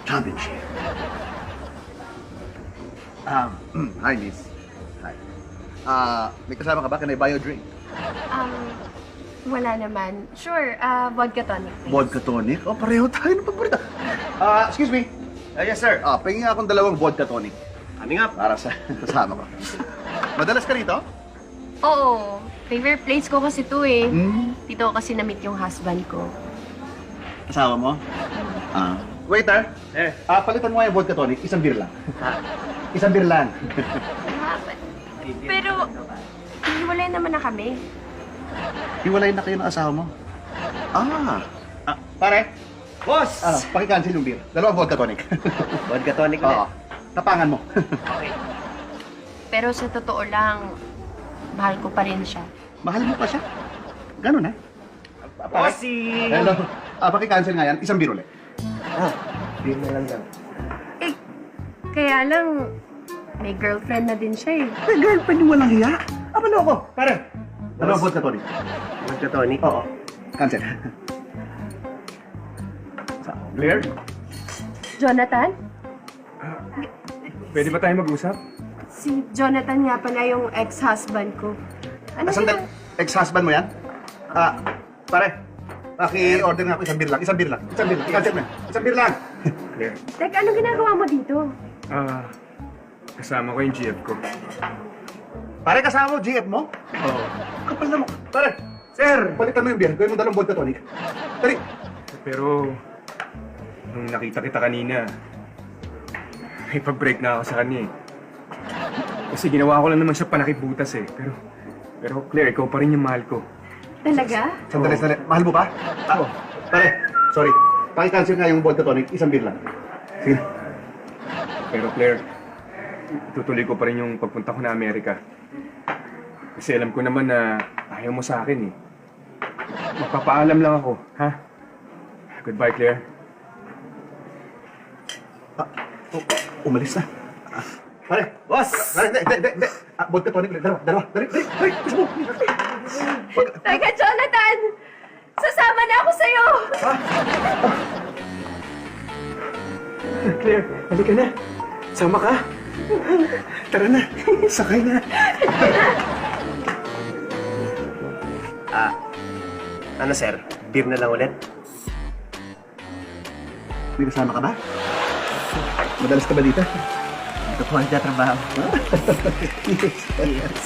championship. Hi, miss. Hi. May kasama ka ba? Can I buy you a drink? Wala naman. Sure, vodka tonic, please. Vodka tonic? Oh, pareho tayo ng paborito. Excuse me. Yes, sir. Pahingi akong 2 vodka tonic. Coming up. Para sa kasama ko. Madalas ka rito? Oo. Favorite place ko kasi to eh. Hmm? Dito ko kasi na-meet yung husband ko. Kasama mo? Waiter, Eh. palitan mo nga yung vodka tonic. Isang beer lang. Isang beer lang. Pero, hiwalay naman na kami. Hiwalay na kayo ng asawa mo. Pare, Boss! paki-cancel yung beer. 2 vodka tonic. Vodka tonic Oo. ulit. Tapangan mo. Okay. Pero sa totoo lang, mahal ko pa rin siya. Mahal mo pa siya. Ganun, ha? Bossy! Hello. Paki-cancel nga yan. Isang beer ulit. Beer na lang daw. Eh, kaya lang, may girlfriend na din siya eh. May girlfriend yung walang hiya. Ko. Pare. 2 Boss. vodka tonic. Vodka tonic? Oo. Cancel. Blair? Jonathan? Pwede ba tayo mag-usap? Si Jonathan nga pala yung ex-husband ko. Ano Sandali. Ex-husband mo yan? Pare. Paki-order nga ako isang beer lang. Isang beer lang. Isang beer lang. I-cancel mo yan. Isang beer lang. Claire, Tek, anong ginagawa mo dito? kasama ko yung GF ko. Pare, kasama mo GF mo? Oo. Kapal na mo. Pare. Sir, palitan mo yung beer. Gawin mo 2 vodka tonic. Dali. Pero, nung nakita kita kanina, may pag-break na ako sa kanya eh. Kasi ginawa ko lang naman siya panakibutas eh. Pero Claire, ikaw pa rin yung mahal ko. Talaga? Sandali, sandali. Mahal mo ba? Oo. Pare, sorry. Paki-cancel nga yung vodka tonic. Isang beer lang. Sige. Pero Claire, tutuloy ko pa rin yung pagpunta ko na Amerika. Kasi alam ko naman na ayaw mo sa akin eh. Magpapaalam lang ako, ha? Goodbye, Claire. Umalis na. Pare. Boss! Pare, hindi. Vodka tonic ulit. Dalawa. Dali. Gusto mo. Teka, Jonathan! Sasama na ako sa'yo! Claire, halika na. Sama ka. Tara na. Sakay na. Ano, sir? Beer na lang ulit? May kasama ka ba? Madalas ka ba dito? Ito po ang trabaho. Yes.